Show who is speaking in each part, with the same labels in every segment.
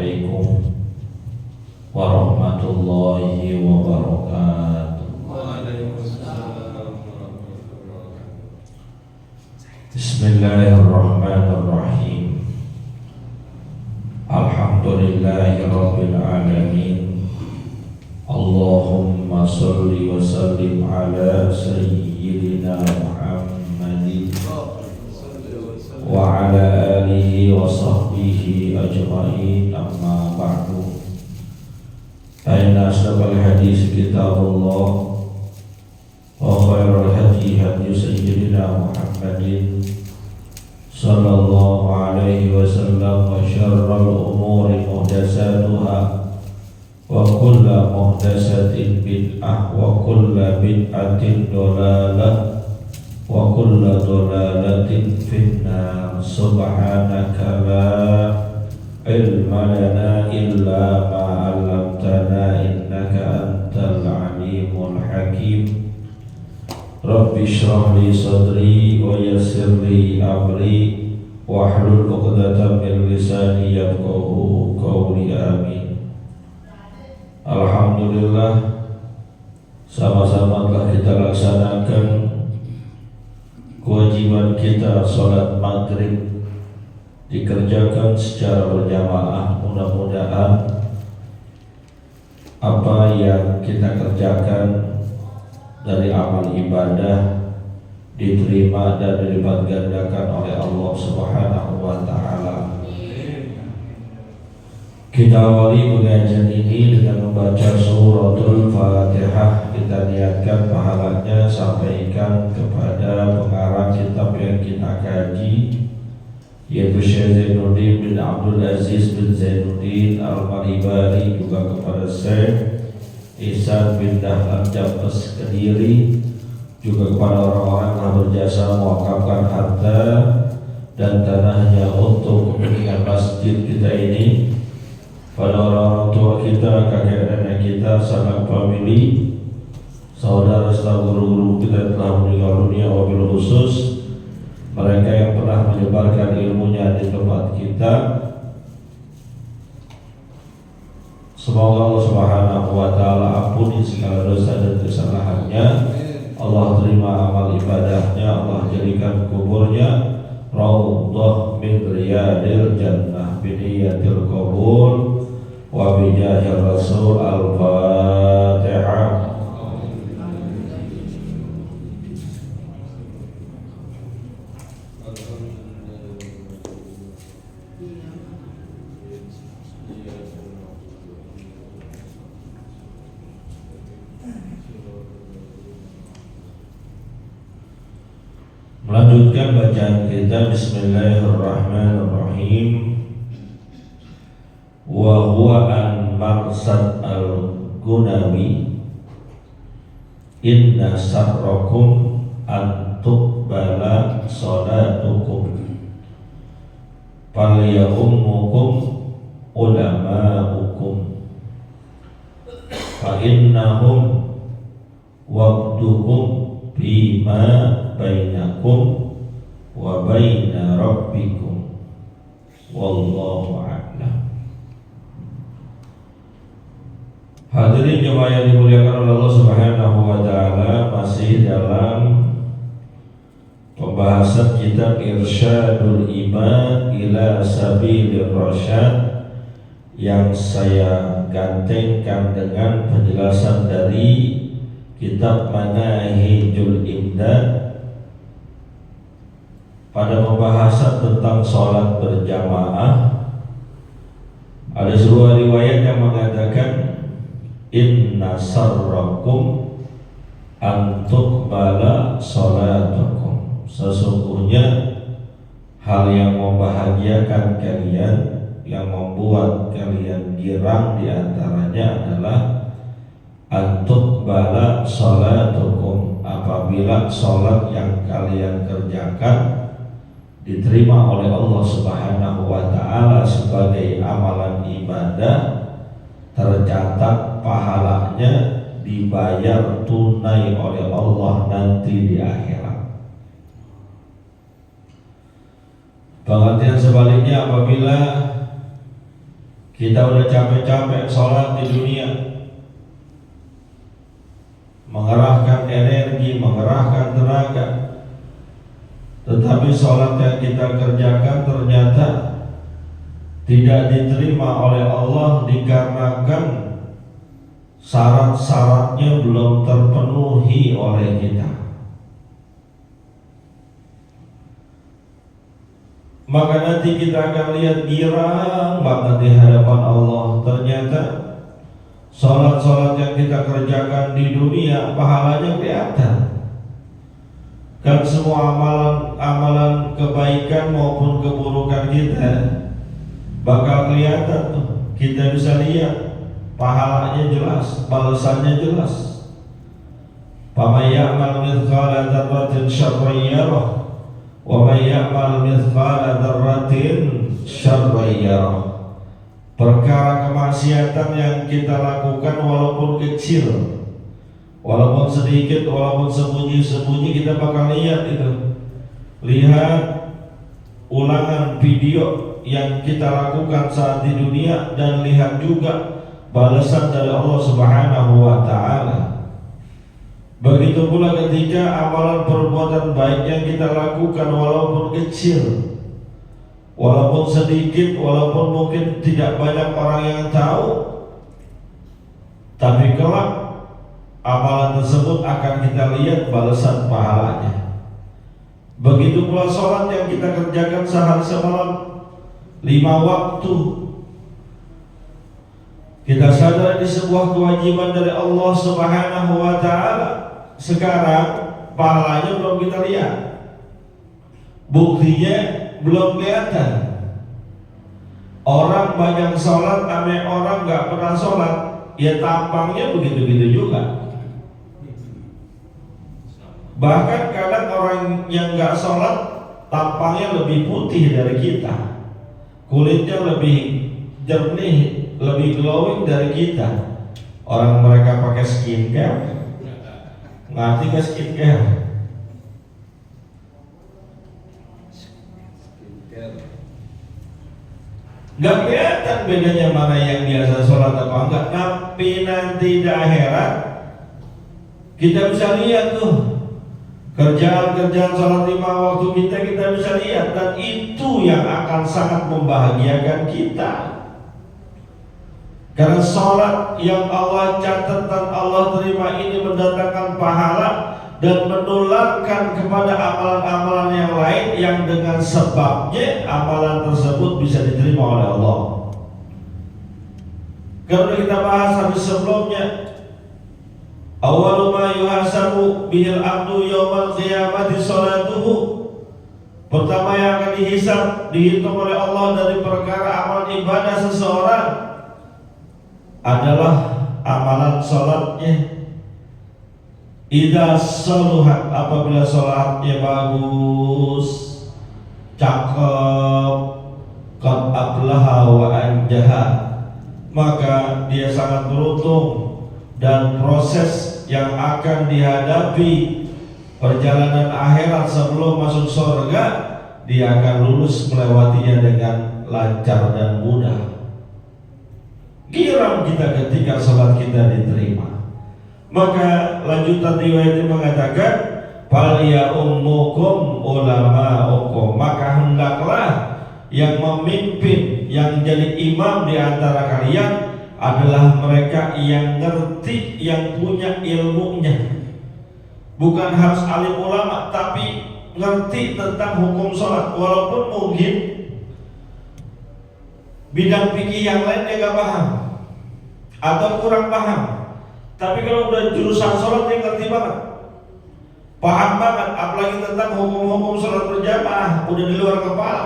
Speaker 1: Assalamualaikum warahmatullahi wabarakatuh.
Speaker 2: Waalaikumsalam warahmatullahi wabarakatuh.
Speaker 1: Bismillahirrahmanirrahim. Alhamdulillahi rabbil alamin. Allahumma salli wa sallim ala sayyidina Muhammadin wa ala alihi wa sahbihi ajma'in, amma ba'du. Inna asdaqal hadis kitabullah wa khairal hadi hadi sayyidina Muhammadin sallallahu alaihi wasallam, wa syarral umuri muhdatsatuha wa kullu muhdatsatin bid'ah wa kullu bid'atin dhalalah wa kullu dhalalatin finnar. Subhanaka la ilma lana illa ma 'allamtana innaka antal alimul hakim. Rabbi shrah li sadri wa yassir li amri wahlul 'uqdatam min lisani yafqahu qawli. Amin. Alhamdulillah, sama-sama telah kita laksanakan kewajiban kita sholat maghrib, dikerjakan secara berjamaah. Mudah-mudahan apa yang kita kerjakan dari amal ibadah diterima dan dilipat gandakan oleh Allah Subhanahu wa ta'ala. Kita awali pengajian ini dengan membaca suratul Fatihah. Kita niatkan pahalanya sampaikan kepada pengarang kitab yang kita kaji, yaitu Syekh Zainuddin bin Abdul Aziz bin Zainuddin Al-Maribari, juga kepada Syekh Ihsan bin Dahlan Jabes Kediri, juga kepada orang-orang yang telah berjasa mewakafkan harta dan tanahnya untuk kepentingan masjid kita ini, pada orang-orang tua kita, kakek nenek kita, sanak famili, saudara serta guru-guru kita yang telah meninggal dunia, wabil khusus mereka yang pernah menyebarkan ilmunya di tempat kita. Semoga Allah Subhanahu wa ta'ala ampuni segala dosa dan kesalahannya. Allah terima amal ibadahnya. Allah jadikan kuburnya raudhah min riyadil jannah biniyatil qabul wa bijahir rasul. Al-Fatihah. Melanjutkan bacaan kita. Bismillahirrahmanirrahim. Wa huwa an marsad al-gunawi inna sarrakum an tuqbala salatukum falyahummukum ulama'ukum fa innahum waqtukum bima bainakum wa baina rabbikum wallahu a'lam. Hadirin jemaah yang dimuliakan oleh Allah Subhanahu wa ta'ala, masih dalam pembahasan kitab Irsyadul Ibad ila Sabilir Rasyad yang saya gantengkan dengan penjelasan dari kitab Manahijul Imdad pada pembahasan tentang sholat berjamaah. Ada sebuah riwayat yang mengatakan inna sarrakum an tuqbala sholatukum, sesungguhnya hal yang membahagiakan kalian, yang membuat kalian girang diantaranya adalah antuk bala sholatukum, apabila sholat yang kalian kerjakan diterima oleh Allah Subhanahu wa ta'ala sebagai amalan ibadah, tercatat pahalanya, dibayar tunai oleh Allah nanti di akhirat. Pengertian sebaliknya, apabila Kita udah capek-capek sholat di dunia, mengerahkan energi, mengerahkan tenaga, tetapi sholat yang kita kerjakan ternyata tidak diterima oleh Allah dikarenakan syarat-syaratnya belum terpenuhi oleh kita. Maka nanti kita akan lihat girang banget di hadapan Allah. Ternyata sholat-sholat yang kita kerjakan di dunia pahalanya kelihatan. Kan semua amalan kebaikan maupun keburukan kita bakal kelihatan tuh. Kita bisa lihat pahalanya jelas, balasannya jelas. Faman ya'mal mithqala dzarratin syarran yarah wa man ya'mal mithqala dzarratin syarran yarah. Perkara kemaksiatan yang kita lakukan walaupun kecil, walaupun sedikit, walaupun sembunyi-sembunyi, kita bakal lihat itu. Lihat ulangan video yang kita lakukan saat di dunia dan lihat juga balasan dari Allah Subhanahu wa ta'ala. Begitu pula ketika amalan perbuatan baik yang kita lakukan walaupun kecil, walaupun sedikit, walaupun mungkin tidak banyak orang yang tahu, tapi kelak amalan tersebut akan kita lihat balasan pahalanya. Begitu pula sholat yang kita kerjakan sehari semalam 5 waktu, kita sadar ini sebuah kewajiban dari Allah Subhanahu wa ta'ala. Sekarang pahalanya belum kita lihat, buktinya belum kelihatan. Orang banyak sholat, ame orang gak pernah sholat, ya tampangnya begitu-begitu juga. Bahkan kadang orang yang gak sholat tampangnya lebih putih dari kita, kulitnya lebih jernih, lebih glowing dari kita. Orang mereka pakai skincare, ngerti ke skincare? Gak kelihatan bedanya mana yang biasa sholat apa enggak. Tapi nanti di akhirat kita bisa lihat tuh kerjaan-kerjaan sholat 5 waktu kita bisa lihat, dan itu yang akan sangat membahagiakan kita. Karena sholat yang Allah catat dan Allah terima ini mendatangkan pahala dan menularkan kepada amalan-amalan yang lain yang dengan sebabnya amalan tersebut bisa diterima oleh Allah. Kalau kita bahas habis sebelumnya, awwalu ma yuhasabu bihil abdu yaumal qiyamati sholatuhu. Pertama yang akan dihitung oleh Allah dari perkara amal ibadah seseorang adalah amalan sholatnya. Idza saluhat, apabila sholatnya bagus, cakep, qad aflaha wa anjaha, maka dia sangat beruntung. Dan proses yang akan dihadapi perjalanan akhirat sebelum masuk surga, dia akan lulus melewatinya dengan lancar dan mudah. Girang kita ketika sholat kita diterima. Maka lanjutan riwayat ini mengatakan, fal ya ummukum ulama'ukum, maka hendaklah yang memimpin, yang jadi imam di antara kalian adalah mereka yang ngerti, yang punya ilmunya. Bukan harus alim ulama, tapi ngerti tentang hukum sholat. Walaupun mungkin bidang fikih yang lain dia gak paham atau kurang paham, tapi kalau udah jurusan sholat dia ngerti banget, paham banget, apalagi tentang hukum-hukum sholat berjamaah, udah di luar kepala.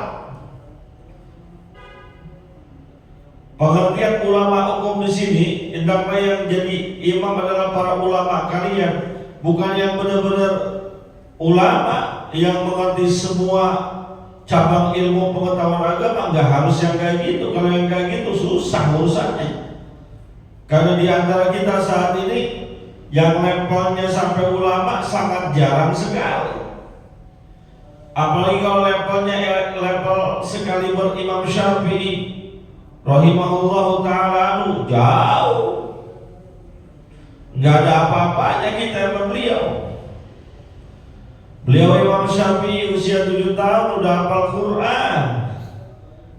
Speaker 1: Pengertian ulama hukum di sini, hendaknya yang jadi imam adalah para ulama kalian, bukan yang benar-benar ulama yang mengerti semua cabang ilmu pengetahuan agama. Nggak harus yang kayak gitu. Kalau yang kayak gitu susah urusannya. Karena di antara kita saat ini yang levelnya sampai ulama sangat jarang sekali. Apalagi kalau levelnya level sekali Imam Syafi'i, rahimahullahu ta'ala jauh, nggak ada apa-apanya kita sama beliau. Beliau Imam Syafi'i usia 7 tahun udah hafal Quran,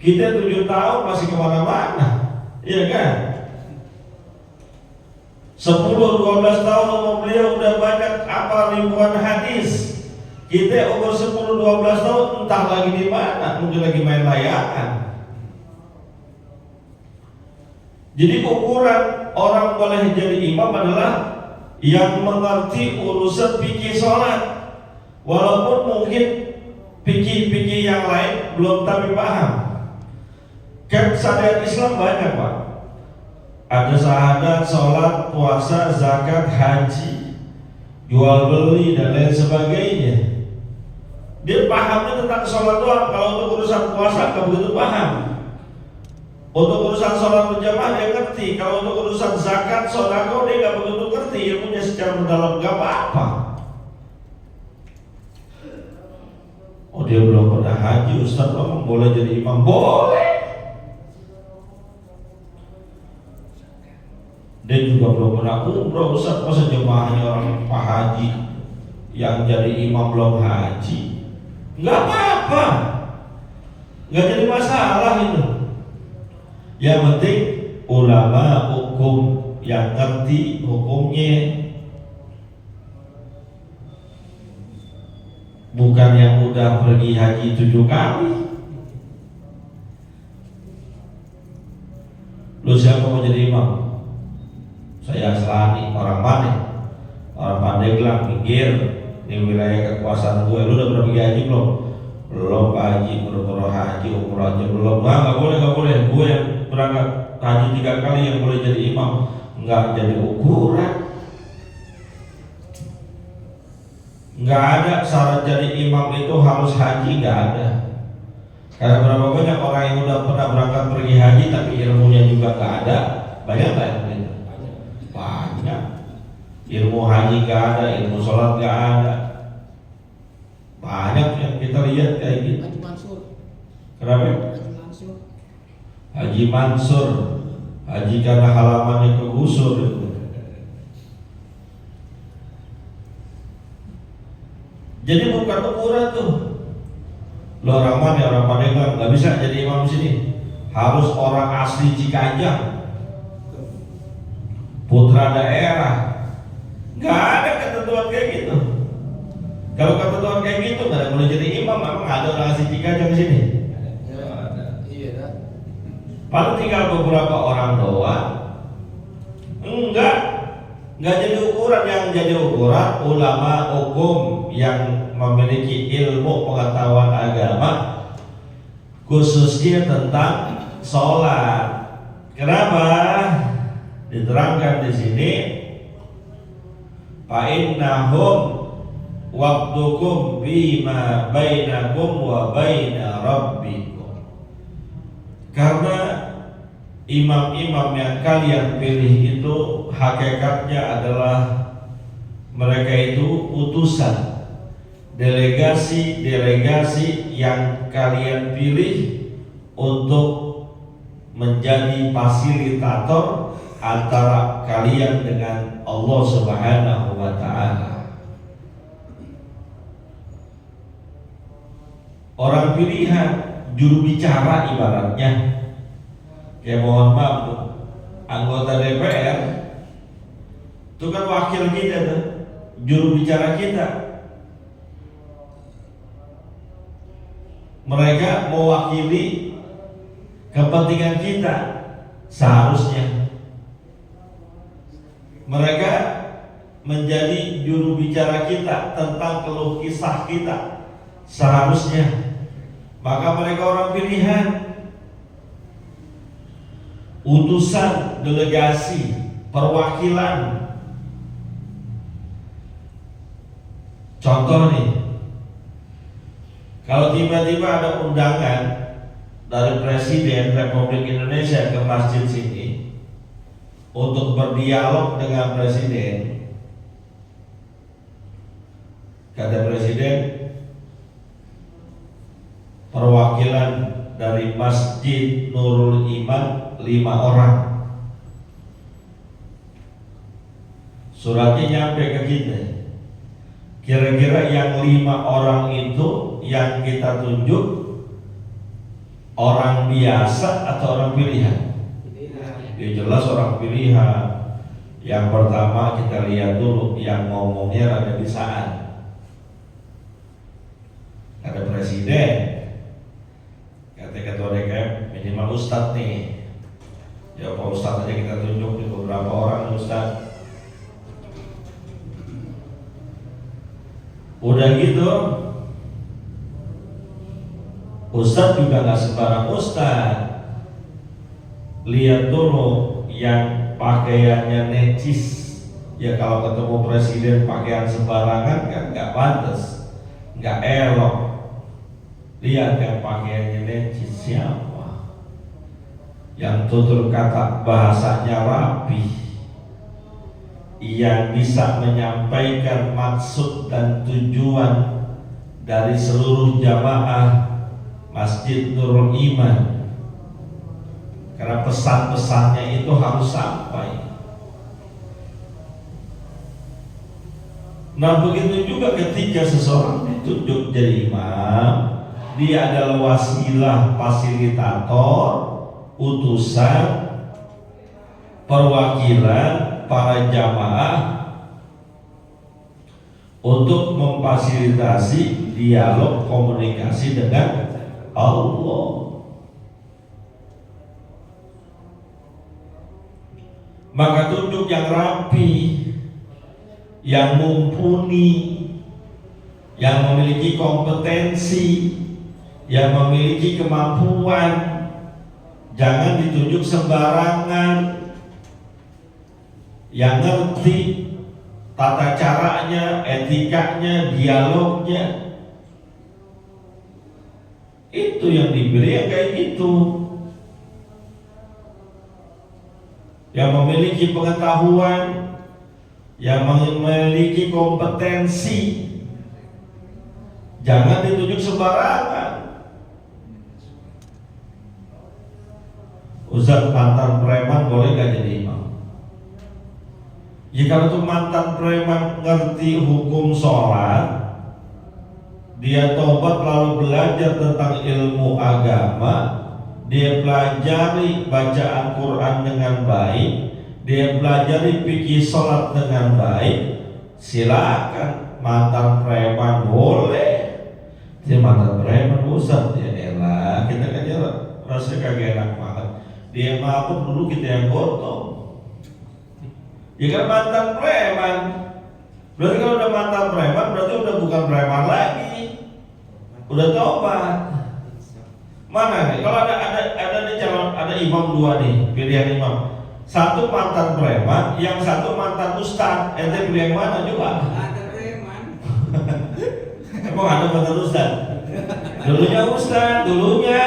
Speaker 1: kita 7 tahun masih kemana-mana, iya kan? 10-12 tahun umur beliau udah banyak apa ribuan hadis. Kita umur 10-12 tahun entah lagi di mana, mungkin lagi main layangan. Jadi ukuran orang boleh jadi imam adalah yang mengerti urusan fikih sholat, walaupun mungkin fikih-fikih yang lain belum tapi paham. Kan syariat Islam banyak Pak, ada syahadat, sholat, puasa, zakat, haji, jual beli dan lain sebagainya. Dia pahamnya tentang sholat doang. Kalau untuk urusan puasa nggak begitu paham. Untuk urusan sholat berjamaah dia ngerti. Kalau untuk urusan zakat, sedekah dia nggak begitu ngerti. Ilmunya secara mendalam nggak apa-apa. Oh dia belum pernah haji, Ustaz ngomong boleh jadi imam? Boleh. Dia juga belum pernah umroh, Ustaz masa jemaahnya orang Pak Haji yang jadi imam belum haji? Nggak apa-apa, nggak jadi masalah itu. Yang penting ulama hukum yang ngerti hukumnya, bukan yang udah pergi haji 7 kali. Lu siapa mau jadi imam? Saya Selani, orang mana? Orang Pandeglang, pinggir di wilayah kekuasaan gue. Lu udah pernah pergi haji belum? Belum Pak Haji, pura-pura haji, umur aja belum. Nggak boleh. Gue yang berangkat haji 3 kali yang boleh jadi imam. Nggak jadi ukuran. Nggak ada syarat jadi imam itu harus haji, nggak ada. Karena berapa banyak orang yang udah pernah berangkat pergi haji tapi ilmunya juga nggak ada. Banyak nggak yang itu? Banyak. Ilmu haji nggak ada, ilmu sholat nggak ada. Banyak yang kita lihat kayak gitu.
Speaker 3: Haji Mansur.
Speaker 1: Kenapa?
Speaker 3: Haji Mansur.
Speaker 1: Haji Mansur, haji karena halamannya kegusur itu. Jadi bukan ukuran tuh. Lo orang mana? Orang Pandeglang nggak bisa jadi imam sini. Harus orang asli Cikanjang, putra daerah. Nggak ada ketentuan kayak gitu. Kalau ketentuan kayak gitu nggak ada boleh jadi imam. Memang ada orang asli Cikanjang di sini?
Speaker 3: Iya.
Speaker 1: Paling tinggal beberapa orang doang. Enggak jadi ukuran. Yang jadi ukuran ulama hukum yang memiliki ilmu pengetahuan agama, khususnya tentang sholat. Kenapa? Diterangkan di sini, fa innahum waqtukum bima bainakum wa baina rabbikum. Karena imam-imam yang kalian pilih itu hakikatnya adalah mereka itu utusan, delegasi yang kalian pilih untuk menjadi fasilitator antara kalian dengan Allah Subhanahu wa ta'ala. Orang pilihan, juru bicara ibaratnya. Kayak mohon maaf tuh, anggota DPR itu kan wakil kita tuh, juru bicara kita. Mereka mewakili kepentingan kita seharusnya. Mereka menjadi juru bicara kita tentang keluh kisah kita seharusnya. Maka mereka orang pilihan, utusan, delegasi, perwakilan. Contoh nih, kalau tiba-tiba ada undangan dari Presiden Republik Indonesia ke masjid sini untuk berdialog dengan Presiden, kata Presiden, perwakilan dari Masjid Nurul Iman 5 orang. Suratnya nyampe ke kita. Kira-kira yang 5 orang itu yang kita tunjuk orang biasa atau orang pilihan? Ya jelas orang pilihan. Yang pertama kita lihat dulu yang ngomongnya ada bisaan. Ada presiden, kata ketua DKM, minimal ustadz nih. Ya Pak Ustadz aja kita tunjuk di beberapa orang ustadz. Udah gitu, ustadz juga nggak sembarang ustadz. Lihat dulu yang pakaiannya necis. Ya kalau ketemu presiden pakaian sembarangan kan nggak pantas, nggak elok. Lihat yang pakaiannya necis siapa? Yang tutur kata bahasanya rapi, yang bisa menyampaikan maksud dan tujuan dari seluruh jamaah Masjid Nurul Iman. Karena pesan-pesannya itu harus sampai. Nah begitu juga ketika seseorang ditunjuk jadi imam, dia adalah wasilah, fasilitator, utusan, perwakilan para jamaah untuk memfasilitasi dialog komunikasi dengan Allah. Maka tunjuk yang rapi, yang mumpuni, yang memiliki kompetensi, yang memiliki kemampuan. Jangan ditunjuk sembarangan. Yang ngerti tata caranya, etikanya, dialognya. Itu yang diberi yang kayak gitu. Yang memiliki pengetahuan, yang memiliki kompetensi. Jangan ditunjuk sembarangan. Ustaz, mantan preman boleh gak jadi imam? Ya kalau tuh mantan preman ngerti hukum sholat, dia tobat lalu belajar tentang ilmu agama, dia pelajari bacaan Quran dengan baik, dia pelajari fikih sholat dengan baik, silakan. Mantan preman boleh. Dia mantan preman Ustaz, ya elah, kita kan rasanya kagak enak banget. Dia mabuk dulu kita yang gotong. Ya kan mantan preman. Berarti kalau udah mantan preman berarti udah bukan preman lagi. Udah tobat. Mana nih? Kalau ada nih calon, ada imam 2 nih, pilihan imam. Satu mantan preman, yang satu mantan ustad. Ente pilih yang mana coba?
Speaker 3: Ada preman.
Speaker 1: Emang ada mantan ustad? Dulunya ustad, dulunya.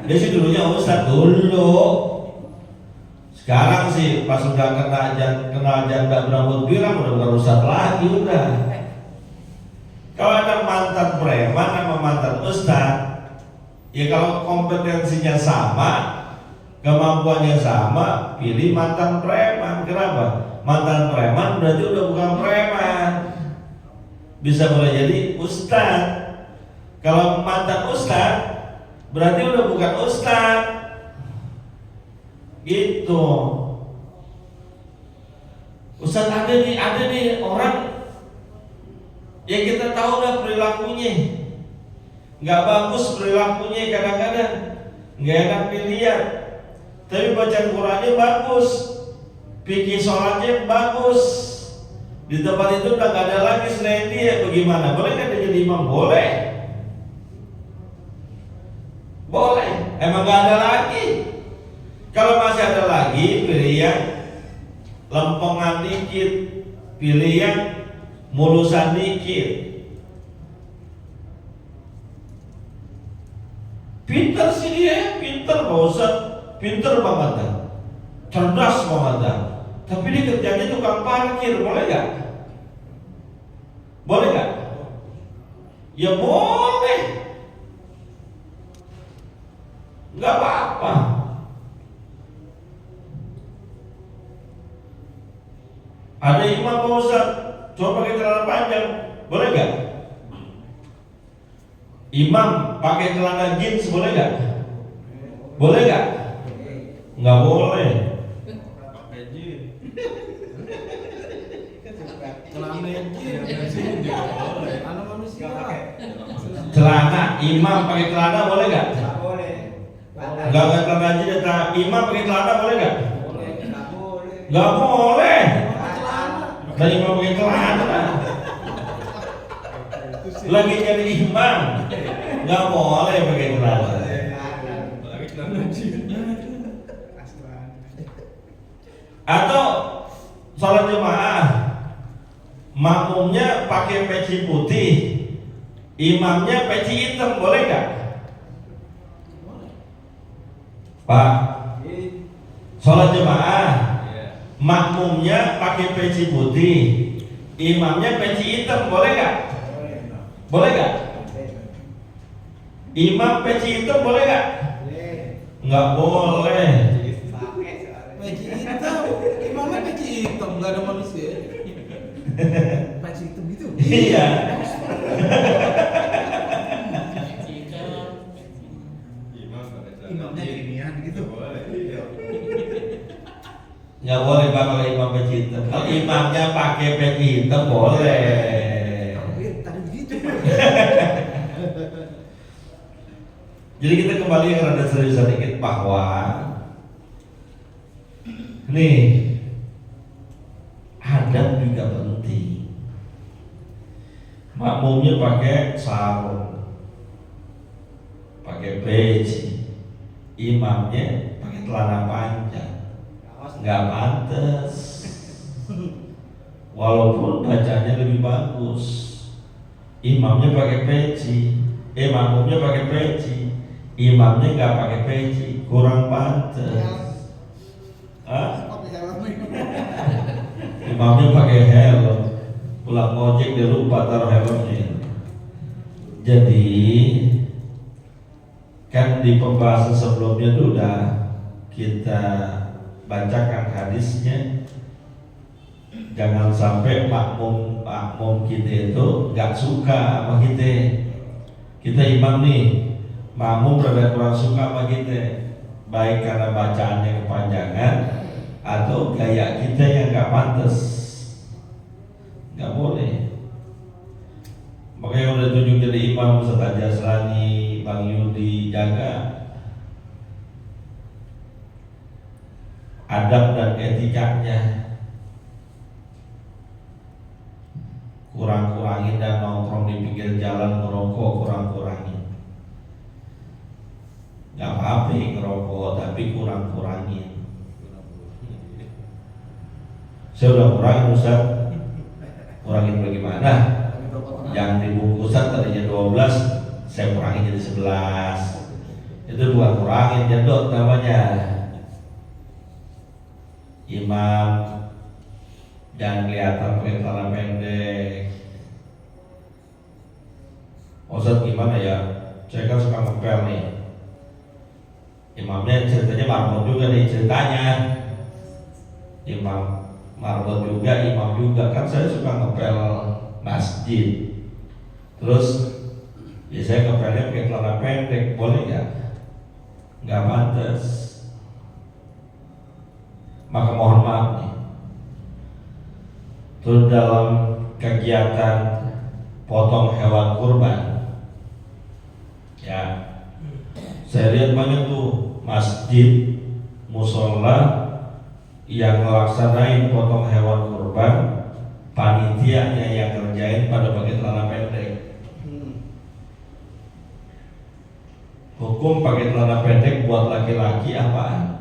Speaker 1: Dia sih dulunya ustad dulu. Sekarang sih pas udah kena janda berambut pirang udah bukan ustad lagi udah. Kalau ada mantan preman sama mantan ustad, ya kalau kompetensinya sama, kemampuannya sama, pilih mantan preman. Kenapa? Mantan preman berarti udah bukan preman, bisa boleh jadi ustad. Kalau mantan ustad berarti udah bukan ustad. Gitu. Ustaz ada nih orang yang kita tahu udah perilakunya nggak bagus, perilakunya kadang-kadang nggak enak dilihat, tapi bacaan Qurannya bagus, fikih sholatnya bagus. Di tempat itu udah nggak ada lagi selain dia. Bagaimana? Boleh kan dia jadi imam? Boleh. Boleh. Emang nggak ada lagi. Kalau masih ada lagi, pilih yang lempengan dikit, pilih yang mulusan dikit. Pinter sih dia, pinter Pak Ustaz, pinter banget dah, cerdas banget dah. Tapi dia kerjanya tukang parkir, boleh gak? Boleh gak? Ya boleh. nggak apa-apa. Ada imam Pak Ustaz, coba pakai celana panjang, boleh nggak? Imam pakai celana jeans boleh nggak? Boleh nggak? Nggak boleh.
Speaker 2: Pakai jin.
Speaker 3: Celana jin. Anak manusia.
Speaker 1: Celana imam pakai celana boleh nggak?
Speaker 3: Nggak boleh.
Speaker 1: Nggak pakai celana jeans, imam pakai celana boleh nggak?
Speaker 3: Boleh. Nggak boleh.
Speaker 1: Nggak boleh.
Speaker 3: Celana.
Speaker 1: Dan imam pakai celana. Lagi jadi imam, nggak boleh pakai celana.
Speaker 2: Lagi celana jin.
Speaker 1: Atau sholat jemaah, makmumnya pakai peci putih, imamnya peci hitam, boleh nggak? Pak, sholat jemaah, makmumnya pakai peci putih, imamnya peci hitam, boleh nggak? Boleh nggak? Imam peci hitam boleh nggak? Nggak boleh.
Speaker 3: Peci hitam. Imamnya peci hitam, nggak ada manusia. Peci hitam gitu.
Speaker 1: Iya.
Speaker 2: Imamnya ginian gitu. Boleh.
Speaker 1: Nggak boleh Pak kalau imam peci hitam. Kalau imamnya pakai peci hitam boleh.
Speaker 3: Tadi begitu.
Speaker 1: Jadi kita kembali ke rada serius sedikit bahwa nih adab juga penting. Makmumnya pakai sarung, pakai peci, imamnya pakai celana panjang, nggak pantas. Walaupun bacanya lebih bagus, imamnya pakai peci, makmumnya pakai peci, imamnya nggak pakai peci, kurang pantas. Hah? Imamnya pakai helm, pulang ngojek dia lupa taruh helmnya. Jadi kan di pembahasan sebelumnya tuh udah kita bacakan hadisnya, jangan sampai makmum kita itu nggak suka sama kita. Kita imam nih, makmum rada kurang suka sama kita, baik karena bacaannya kepanjangan atau gaya kita yang nggak pantas. Nggak boleh. Makanya udah tunjuk jadi imam Ustaz Jasrani, Bang Yudi, jaga adab dan etikanya. Kurang-kurangin dan nongkrong di pinggir jalan ngerokok, kurang-kurangin. Gak apa-apa ngerokok, tapi kurang-kurangin. Saya udah kurangin Ustaz. Kurangin bagaimana? Yang dibungkusan tadinya 12, saya kurangin jadi 11. Itu bukan kurangin, jedot namanya. Imam jangan kelihatan pakai celana pendek. Ustaz gimana ya? Saya kan suka ngepel nih. Imamnya ceritanya marbot juga nih ceritanya. Imam marbot juga, imam juga. Kan saya suka ngepel masjid. Terus ya saya ngepelnya pakai celana pendek, boleh nggak? Nggak pantas. Maka mohon maaf nih. Terus dalam kegiatan potong hewan kurban, ya saya lihat banyak tuh masjid, musola yang melaksanain potong hewan kurban, panitianya yang ngerjain pada pakai celana pendek. Hukum pakai celana pendek buat laki-laki apaan?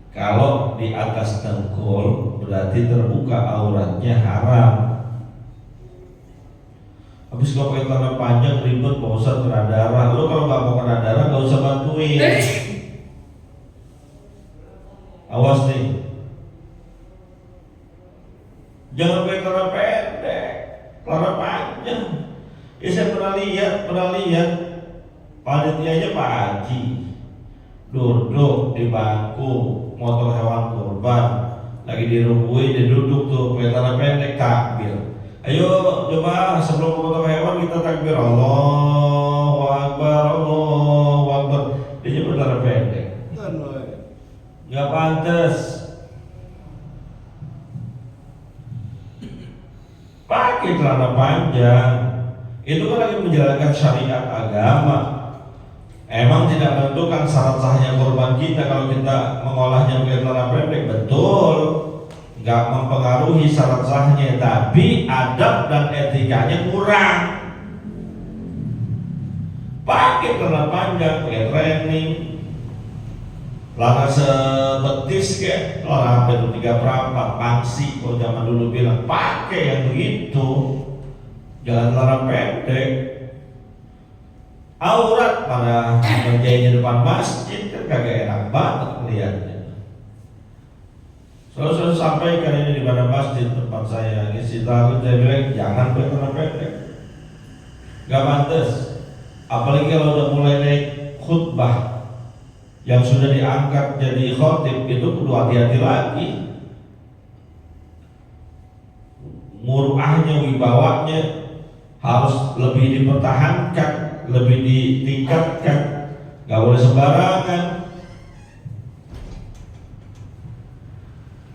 Speaker 1: Kalau di atas dengkul berarti terbuka auratnya, haram. Habis kalau pakai celana panjang ribet, mau usah kena darah. Lo kalau nggak mau kena darah nggak usah bantuin. Awas nih, jangan pakai celana pendek, celana panjang. Saya pernah lihat panitianya Pak Haji duduk di bangku motong hewan kurban, lagi dirubui, dia duduk tuh pelitara pendek takbir. Ayo coba sebelum memotong hewan kita takbir Allahu Akbar, Allahu Akbar. Dia pelitara pendek, nggak pantas. Pakai celana panjang, itu kan lagi menjalankan syariat agama. Emang tidak menentukan syarat sahnya kurban kita kalau kita mengolahnya pakai celana pendek, betul, nggak mempengaruhi syarat sahnya, tapi adab dan etikanya kurang. Pakai celana panjang, pakai training, celana sebetis kayak celana hampir 3/4 pangsi, kalau zaman dulu bilang pakai yang begitu, jangan celana pendek. Aurat pada menjadi di depan masjid kan kagak enak banget lihatnya. Selalu sampaikan ini di mana masjid tempat saya ngisi tahun, saya bilang jangan pakai celana pendek, nggak pantas. Apalagi kalau udah mulai naik khutbah yang sudah diangkat jadi khotib, itu kudu hati-hati lagi. Muruahnya, wibawanya harus lebih dipertahankan, lebih ditingkatkan, nggak boleh sembarangan.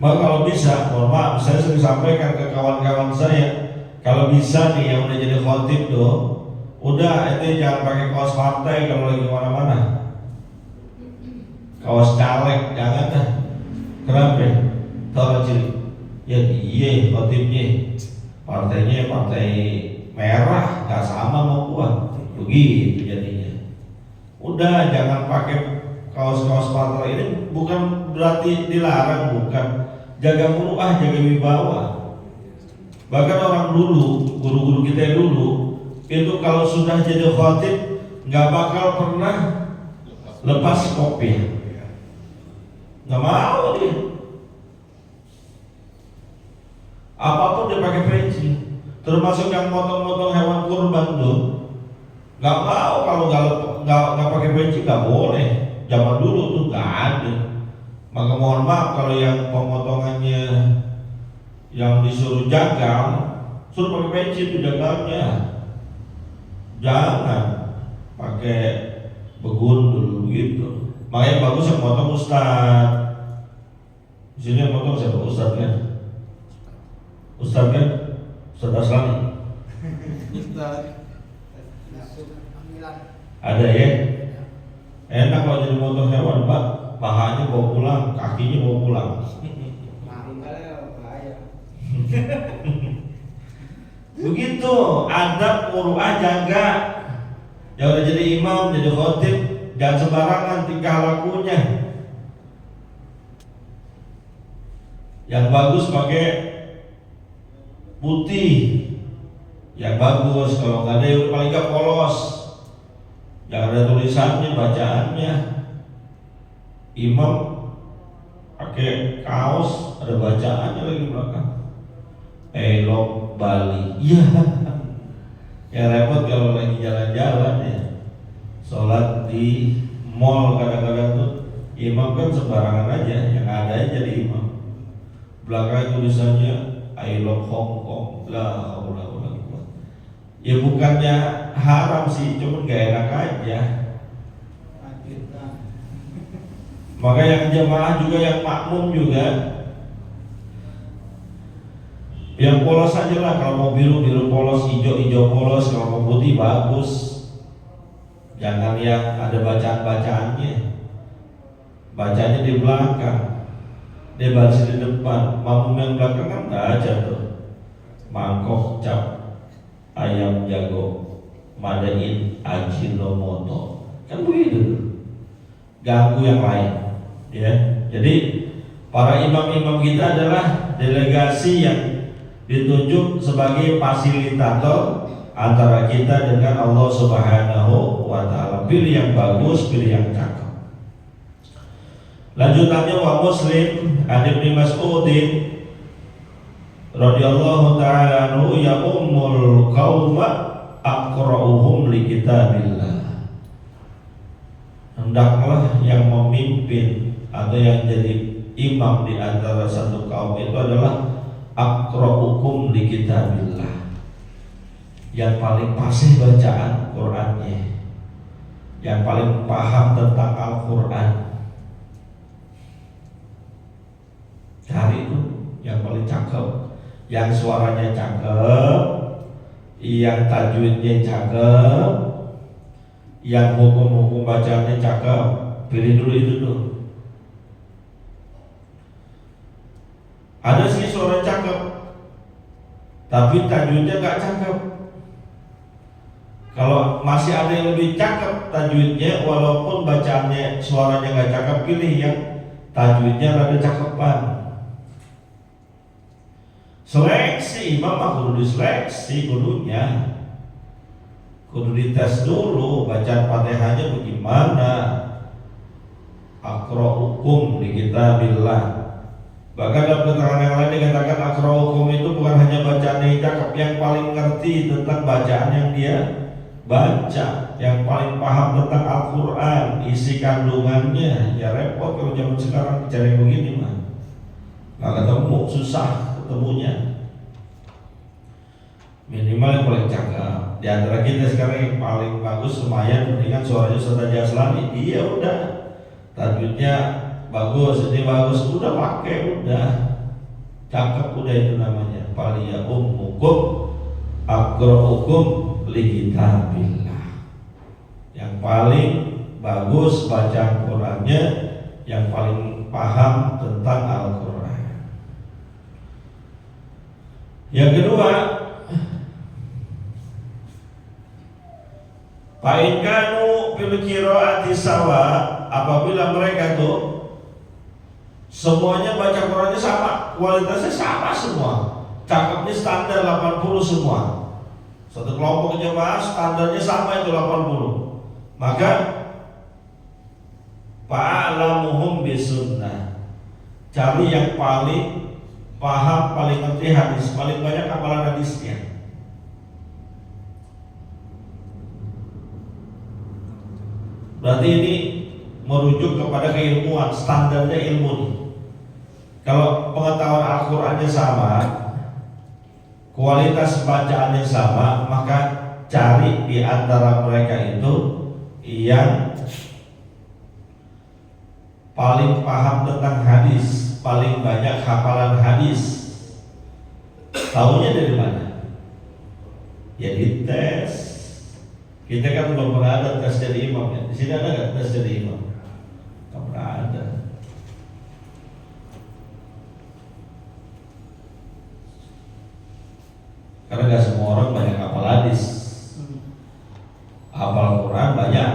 Speaker 1: Maka kalau bisa, mohon maaf, saya sering sampaikan ke kawan-kawan saya, kalau bisa nih yang udah jadi khotib tuh, udah itu jangan pakai kaos partai kalau lagi kemana-mana, kaos caleg jangan dah. Kenapa? Tahu ciri? Ya iya khotibnya partainya partai merah, nggak sama mau gua. Begitu jadinya. Udah jangan pakai kaos-kaos partai. Ini bukan berarti dilarang, bukan. Jaga muruah, jaga wibawa. Bahkan orang dulu, guru-guru kita dulu, itu kalau sudah jadi khotib nggak bakal pernah lepas kopi. Nggak mau dia. Apapun dia pakai peci. Termasuk yang motong-motong hewan kurban tuh. Nggak mau kalau nggak pakai peci, nggak boleh. Zaman dulu tuh nggak ada. Maka mohon maaf kalau yang pemotongannya yang disuruh jagal, suruh pakai peci itu jagalnya. Jangan pakai begundul gitu. Makanya bagus yang potong ustad. Di sini yang potong siapa? Ustad kan? Ustad kan? Ustad Aslani. Ada ya? Enak kalau jadi potong hewan, Pak. Pahanya bawa pulang, kakinya bawa pulang. Begitu, adab muruah jaga. Yang udah jadi imam, jadi khotib, jangan sembarangan tingkah lakunya. Yang bagus pakai putih, yang bagus. Kalau nggak ada yang paling nggak polos, jangan ada tulisannya, bacaannya. Imam pakai kaos ada bacaannya lagi belakang. Elok Bali, iya. Ya repot kalau lagi jalan-jalan ya. Sholat di mall kadang-kadang tuh imam kan sembarangan aja, yang ada aja jadi imam. Belakang tulisannya I love Hong Kong. La haula wala quwwata. Ya bukannya haram sih, cuma gak enak aja. Maka yang jamaah juga, yang makmum juga, yang polos aja lah. Kalau mau biru polos, hijau polos. Kalau mau putih bagus. Jangan yang ada bacaan-bacaannya. Bacanya di belakang, dia baca di depan. Makmum yang belakang kan baca tuh mangkok cap ayam jago madain Ajinomoto, kan begitu. Ganggu yang lain. Ya, jadi para imam-imam kita adalah delegasi yang ditunjuk sebagai fasilitator antara kita dengan Allah Subhanahu wa Ta'ala. Pilih yang bagus, pilih yang cakep. Lanjutannya wa Muslim an Ibnu Mas'udin radhiyallahu ta'ala anhu ya ummul qauma aqra'uhum li kitabillah. hendaklah yang memimpin atau yang jadi imam di antara satu kaum itu adalah aqra'ukum li kitabillah, yang paling fasih bacaan Qur'annya, yang paling paham tentang Al-Quran. Cari itu yang paling cakep, yang suaranya cakep, yang tajwidnya cakep, yang hukum-hukum bacaannya cakep. Pilih dulu itu tuh. Ada sih suara cakep, tapi tajwidnya gak cakep. Kalau masih ada yang lebih cakep tajwidnya, walaupun bacaannya suaranya gak cakep, pilih yang tajwidnya rada cakepan. Seleksi imam mah kudu diseleksi, kudunya kudu dites dulu bacaan Fatihahnya bagaimana. Aqra'ukum li kitabillah. Bahkan dalam keterangan yang lain dikatakan aqra'ukum itu bukan hanya bacaan yang cakep, yang paling ngerti tentang bacaan yang dia baca, yang paling paham tentang Al-Quran, isi kandungannya. Ya repot kalau zaman sekarang cari begini mah, nggak ketemu, susah ketemunya. Minimal yang paling cakep. Di antara kita sekarang yang paling bagus lumayan mendingan suaranya Ustaz Jaslani. Iya udah, tajwidnya bagus, ini bagus, udah pakai, udah cakep, udah itu namanya Faliya ummukum aqra'ukum li kitabillah. Yang paling bagus bacaan Qur'annya, yang paling paham tentang Al-Quran. Yang kedua, fa'in kanu fil qiraati sawa, apabila mereka tuh semuanya baca Qurannya sama, kualitasnya sama semua, cakepnya standar 80 semua. Satu kelompok jemaah standarnya sama itu 80. Maka fa'alamuhum bisunnah, cari yang paling paham, paling ngerti hadis, paling banyak hafalan hadisnya. Berarti ini merujuk kepada keilmuan, standarnya ilmu nih. Kalau pengetahuan Al-Qurannya sama, kualitas bacaannya sama, maka cari di antara mereka itu yang paling paham tentang hadis, paling banyak hafalan hadis. Tahunya dari mana? Ya dites. Kita kan belum pernah ada tes dari imam ya. Di sini ada nggak tes dari imam? Nggak pernah ada. Karena nggak semua orang banyak hafal hadis. Hafal Quran banyak,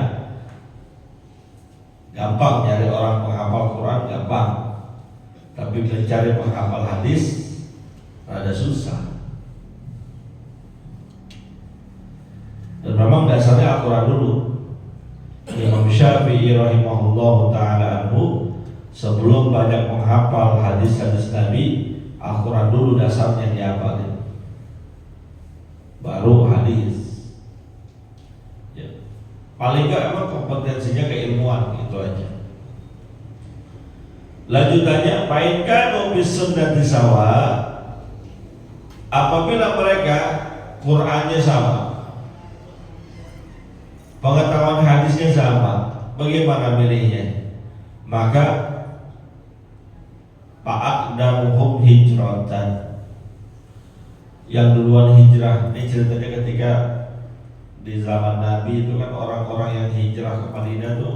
Speaker 1: gampang nyari orang penghafal Quran gampang. Tapi mencari penghafal hadis rada susah. Dan memang dasarnya Al-Quran dulu. Imam Syafi'i rahimahullah ta'ala anhu sebelum banyak menghafal hadis-hadis Nabi, Al-Quran dulu dasarnya dihafalin, baru hadis ya. Paling gak emang kompetensinya keilmuan, gitu aja. Lanjutannya, fa'in kanu bisunnati sawa, apabila mereka Qur'annya sama, pengetahuan hadisnya sama, bagaimana milihnya? Maka fa'aqdamuhum hijratan, yang duluan hijrah. Ini ceritanya ketika di zaman Nabi itu kan orang-orang yang hijrah ke Madinah tuh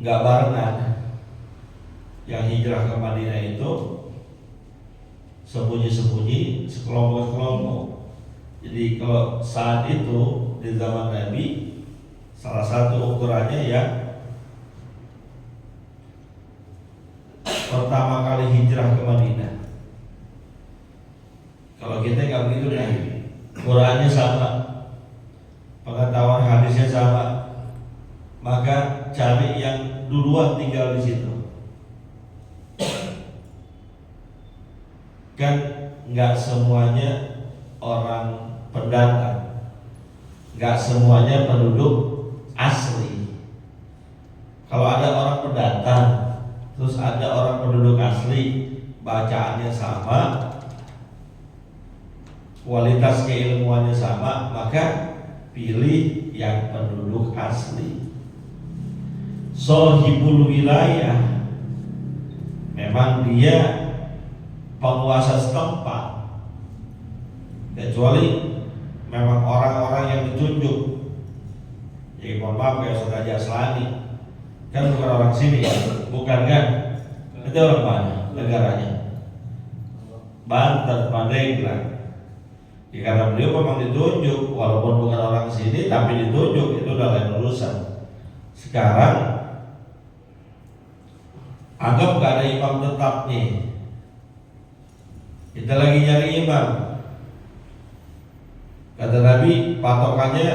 Speaker 1: nggak barengan. Yang hijrah ke Madinah itu sembunyi-sembunyi, sekelompok-sekelompok. Jadi kalau saat itu di zaman Nabi, salah satu ukurannya ya pertama kali hijrah ke Madinah. Kalau kita nggak begitu deh, Qurannya sama, pengetahuan hadisnya sama, maka cari yang duluan tinggal di situ. Kan nggak semuanya orang pendatang, nggak semuanya penduduk asli. keilmuannya sama, kualitas keilmuannya sama, maka pilih yang penduduk asli. Sohibul wilayah, memang dia penguasa setempat, kecuali memang orang-orang yang ditunjuk. Jadi mohon maaf kayak Ustaz Haji Aslani, kan bukan orang sini ya, bukan kan? Itu orang mana negaranya? Banten, Pandeglang. Ya, karena beliau memang ditunjuk, walaupun bukan orang sini, tapi ditunjuk, itu udah lain urusan. Sekarang anggap gak ada imam tetap nih, kita lagi nyari imam. Kata Nabi, patokannya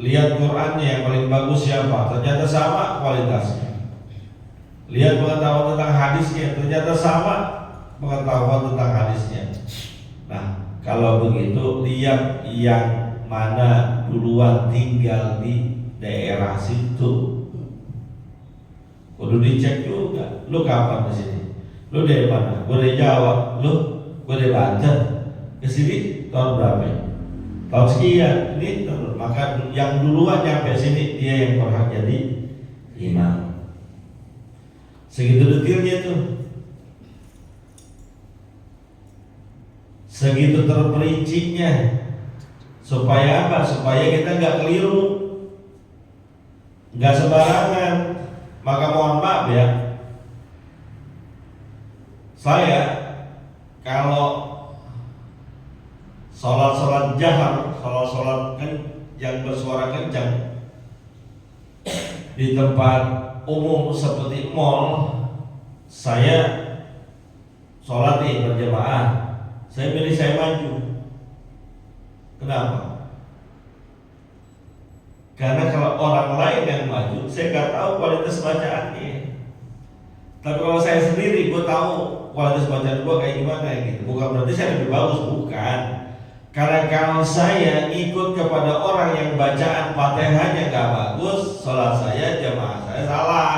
Speaker 1: lihat Qur'annya yang paling bagus siapa, ternyata sama kualitasnya. Lihat pengetahuan tentang hadisnya, ternyata sama pengetahuan tentang hadisnya. Nah, kalau begitu lihat yang mana duluan tinggal di daerah situ. Kudu dicek juga. Lu kapan di sini? Lu dari mana? Gue dari Jawa. Lu? Gue dari Banten. Kesini tahun berapa? Tahun sekian. Ini maka yang duluan nyampe sini dia yang berhak jadi imam. Segitu detailnya tuh. Segitu terperincinya. Supaya apa? Supaya kita nggak keliru, nggak sembarangan. Maka mohon maaf ya, saya kalau sholat jahar, sholat kan yang bersuara kencang di tempat umum seperti mall, saya sholat nih berjamaah, saya pilih saya maju. Kenapa? Karena kalau orang lain yang maju, saya nggak tahu kualitas bacaannya. Tapi kalau saya sendiri, gue tahu kualitas bacaan gue kayak gimana gitu. Bukan berarti saya lebih bagus, bukan. Karena kalau saya ikut kepada orang yang bacaan Fatihahnya nggak bagus, sholat saya, jamaah saya salah,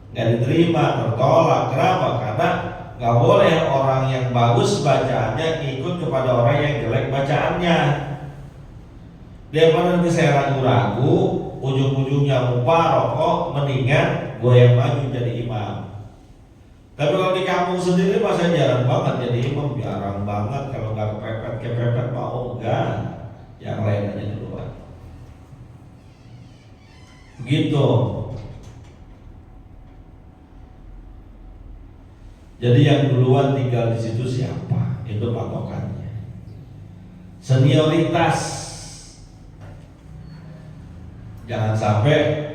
Speaker 1: nggak diterima, tertolak. Kenapa? Karena nggak boleh orang yang bagus bacaannya ikut kepada orang yang jelek bacaannya. Daripada nanti saya ragu-ragu, ujung-ujungnya muparokok, mendingan gue yang maju jadi imam. Tapi kalau di kampung sendiri mah saya jarang banget jadi imam, jarang banget. Kalau nggak kepepet mau enggak, yang lain aja duluan. Begitu. Jadi yang duluan tinggal di situ siapa? Itu patokannya. Senioritas. Jangan sampai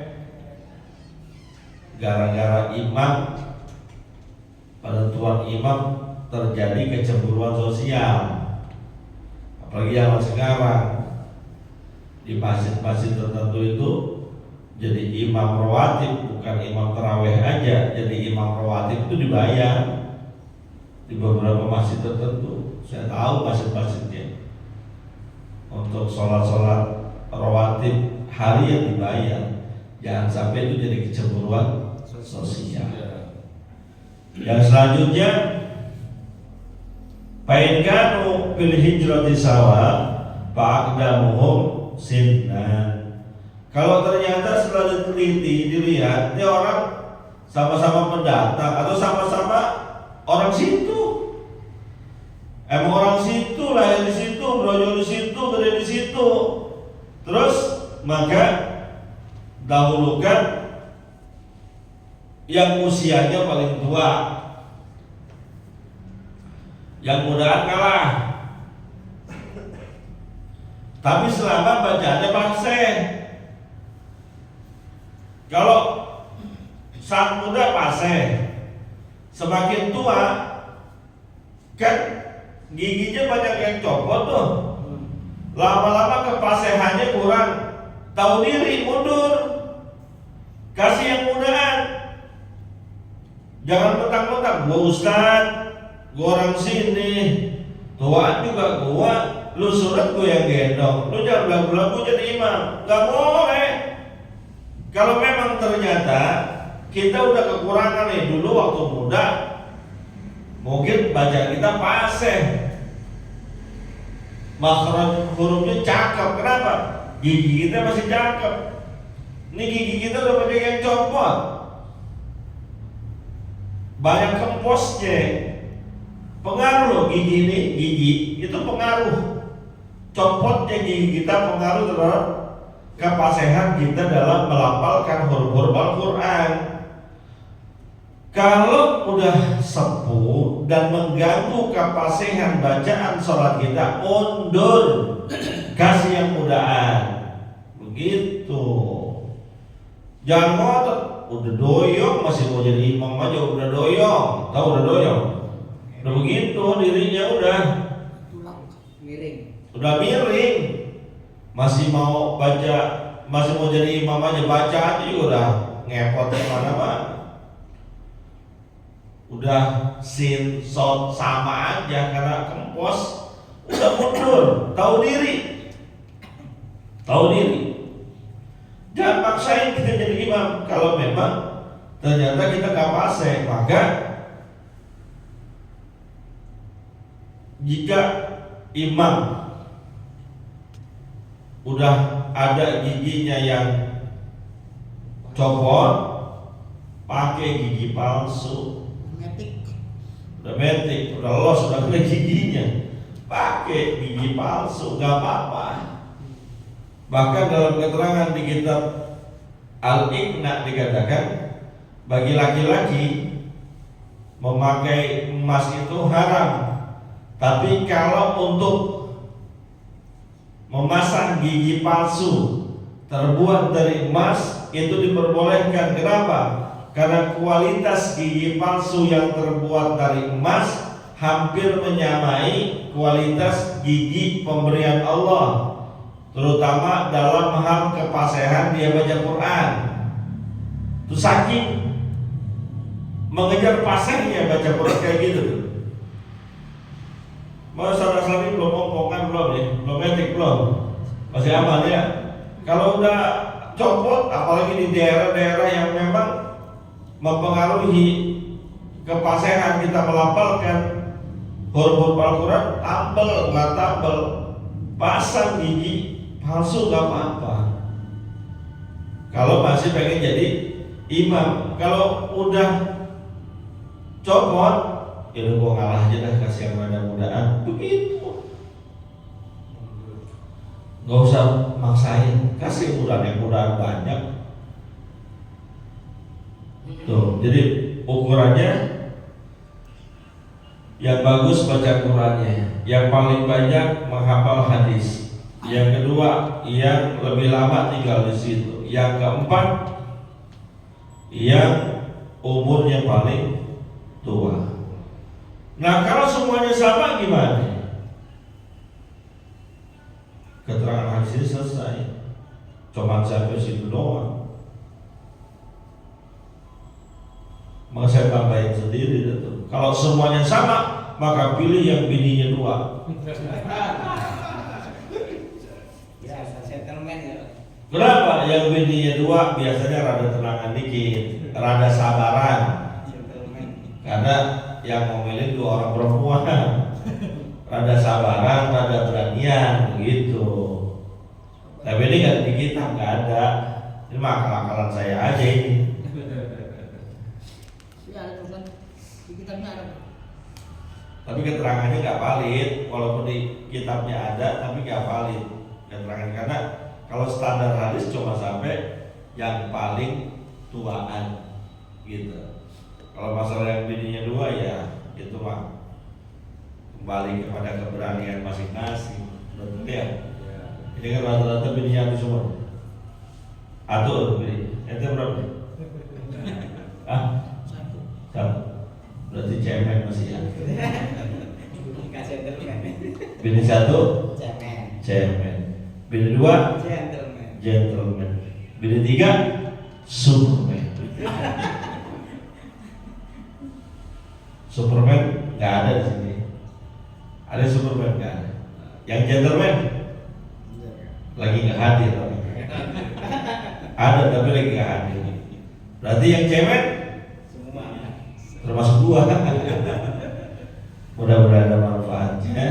Speaker 1: gara-gara imam, penentuan imam terjadi kecemburuan sosial. Apalagi zaman sekarang di masjid-masjid tertentu itu jadi imam rawatib, bukan imam tarawih aja. Jadi imam rawatib itu dibayar di beberapa masjid tertentu. Saya tahu masjid-masjidnya untuk sholat-sholat rawatib harian dibayar. Jangan sampai itu jadi kecemburuan sosial. Yang selanjutnya, Pa'inkanu fil hijrati sawa fa'aqdamuhum sinnan. Kalau ternyata setelah diteliti dilihat ini orang sama-sama pendatang atau sama-sama orang situ, emang orang situ, lahir di situ, brojol di situ, gede di situ, terus maka dahulukan yang usianya paling tua, yang mudaan kalah. Tapi selama bacaannya fasih. Kalau saat muda fasih, semakin tua kan giginya banyak yang copot tuh, lama-lama kefasihannya kurang. Tahu diri, mundur, kasih yang mudaan. Jangan mentang-mentang gua ustad, gua orang sini, tuaan juga gua, lu surat gua yang gendong, lu jangan bilang-bilang gua jadi imam. Gak boleh. Kalau memang ternyata kita udah kekurangan nih, dulu waktu muda Mungkin bacaan kita fasih, makhraj hurufnya cakep. Kenapa? Gigi kita masih cakep. Ini gigi kita udah banyak yang copot, banyak kemposnya. Pengaruh loh gigi ini, gigi itu pengaruh. Copotnya gigi kita pengaruh terhadap kefasihan kita dalam melafalkan huruf-huruf Al-Quran. Kalau udah sepuh dan mengganggu kefasihan bacaan sholat kita, undur, kasih yang mudahan. Begitu. Jangan ngotot, udah doyong masih mau jadi imam aja udah doyong. Tahu udah doyong? Udah begitu dirinya udah
Speaker 4: miring.
Speaker 1: udah miring, masih mau baca, masih mau jadi imam aja, baca aja juga udah ngepot kemana-mana. Udah sin sod sama aja karena kempos, udah mundur, tahu diri. Jangan maksain kita jadi imam kalau memang ternyata kita gak fasih. Maka jika imam udah ada giginya yang copot, pakai gigi palsu. Udah metik, udah los, udah kena giginya, pakai gigi palsu, gak apa-apa. Bahkan dalam keterangan di kitab Al-Iqna dikatakan bagi laki-laki memakai emas itu haram, tapi kalau untuk memasang gigi palsu terbuat dari emas itu diperbolehkan. Kenapa? Karena kualitas gigi palsu yang terbuat dari emas hampir menyamai kualitas gigi pemberian Allah, terutama dalam hal kefasihan dia baca Quran. Itu saking mengejar fasihnya baca Quran kayak gitu. Mau saudara-saudari belum omongan belum nih, belum etik belum, masih aman ya. Kalau udah copot, apalagi di daerah-daerah yang memang mempengaruhi kefasihan kita melafalkan huruf-huruf Al-Quran, tampel nggak tampel, pasang gigi palsu nggak apa-apa. Kalau masih pengen jadi imam, kalau udah copot, ya udah gua ngalah aja dah, kasih yang mudah-mudahan. Begitu, nggak usah maksain, kasih mudah-mudahan banyak. Tuh, jadi ukurannya yang bagus baca Qurannya, yang paling banyak menghafal hadis, yang kedua yang lebih lama tinggal di situ, yang keempat yang umurnya paling tua. Nah, kalau semuanya sama gimana? Keterangan hadis ini selesai, cuma sampai situ doang. Maka saya tambahin sendiri itu. Kalau semuanya sama, maka pilih yang bininya dua.
Speaker 4: Ya, settlement ya.
Speaker 1: Kenapa? Yang bininya dua biasanya rada tenangan dikit, rada sabaran.
Speaker 4: Settlement.
Speaker 1: Karena yang memilih dua orang perempuan, rada sabaran, rada beranian, begitu. Tapi ini nggak di kitab, nggak ada. Ini mah akal-akalan saya aja ini. Tapi keterangannya nggak valid, walaupun di kitabnya ada, tapi nggak valid keterangan, karena kalau standar hadis cuma sampai yang paling tuaan gitu. Kalau masalah yang bininya dua ya itu mah kembali kepada keberanian masing-masing, betul ya? Ini kan rata-rata bininya itu semua. Atur bini, itu berapa? Satu. Berarti cemen masih ya. Bini satu cemen. Bini dua gentleman. Bini tiga Superman. Superman nggak ada di sini. Ada Superman nggak ada. Yang gentleman lagi nggak hadir. Ada tapi lagi nggak hadir. Berarti yang cemen termasuk dua. Mudah-mudahan ada manfaatnya.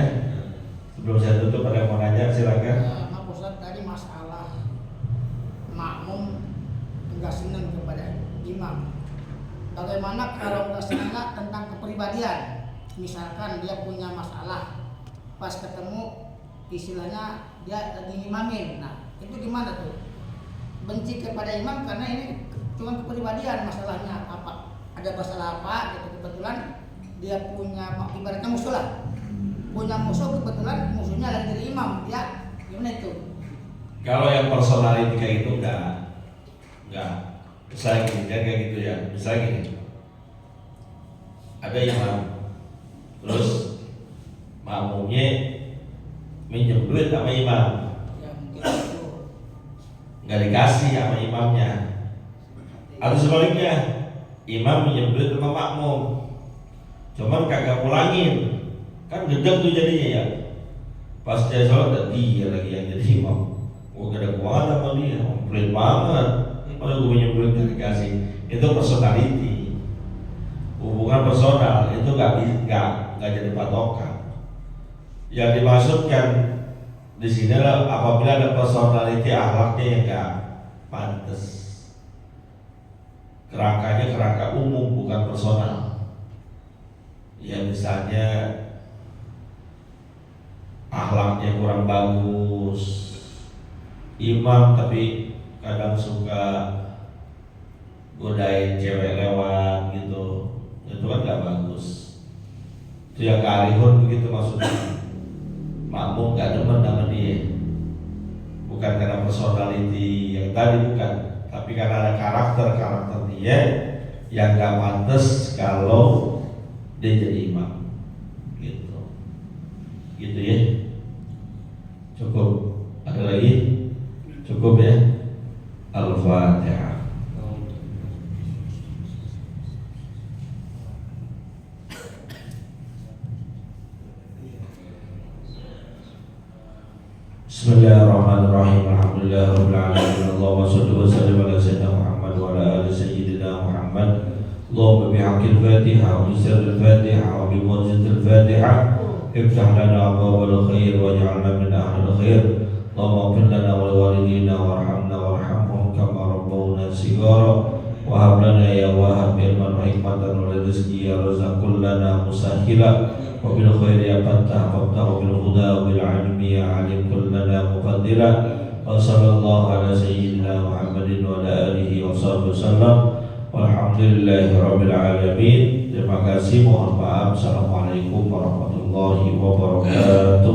Speaker 1: Sebelum saya tutup, ada yang mau nanya, silakan.
Speaker 5: Pak Ustadz, tadi masalah makmum enggak senang kepada imam. Bagaimana kalau enggak senang tentang kepribadian? Misalkan dia punya masalah, pas ketemu istilahnya dia lagi ngimamin. Nah, itu gimana tuh? Benci kepada imam karena ini cuma kepribadian masalahnya apa? Ada masalah apa gitu, kebetulan dia punya ibaratnya musuh lah. Punya musuh, kebetulan musuhnya lagi jadi imam, ya gimana itu?
Speaker 1: Kalau yang personality kayak gitu enggak. Misalnya gini, jangan kayak gitu ya. Misalnya gini, ada imam, terus makmumnya minjem duit sama imam,
Speaker 5: Ya mungkin itu.
Speaker 1: nggak dikasih sama imamnya. Atau sebaliknya, imam minjem duit sama makmum, cuman kagak pulangin, kan gedeg tuh jadinya ya. Pas dia sholat, dia lagi yang jadi imam. Gua gak ada keuangan sama dia, pelit banget. Kalau gue minjem duit gak dikasih, itu personality, hubungan personal itu nggak jadi patokan. Yang dimaksudkan di sini adalah apabila ada personality akhlaknya yang nggak pantas. Kerangkanya kerangka umum bukan personal. Ya misalnya akhlaknya kurang bagus, imam tapi kadang suka godain cewek lewat gitu, itu kan nggak bagus. Itu yang kealihun begitu maksudnya. Makmum gak demen sama dia, bukan karena personality yang tadi, bukan, tapi karena ada karakter dia yang gak pantas kalau dia jadi imam gitu ya. Cukup, ada lagi? Cukup ya. Al-Fatihah. Bismillahirrahmanirrahim. Alhamdulillahirabbil alamin. Allahumma shalli wa sallim ala sayyidina Muhammad wa ala ali sayyidina Muhammad. Allahumma bihaqqil Fatiha wa bi sirril Fatiha wa bi mu'jizatil Fatiha iftah lana abwaabal khair waj'alna min ahlil khair. Allahumma ighfir lana wa liwalidina warhamna warhamhum kama rabbawna shighara wa hab lana ya wahhab ilman wa hikmatan wa rizqi ya razzaqul lana musahhila wa bil khairi ya fattah fattah bil huda wa bil ilmi ya alim kullana muqaddira wa sallallahu ala sayyidina Muhammadin wa ala alihi wa sahbihi wasallam walhamdulillahi rabbil alamin. Terima kasih, mohon maaf. Assalamualaikum warahmatullahi wabarakatuh.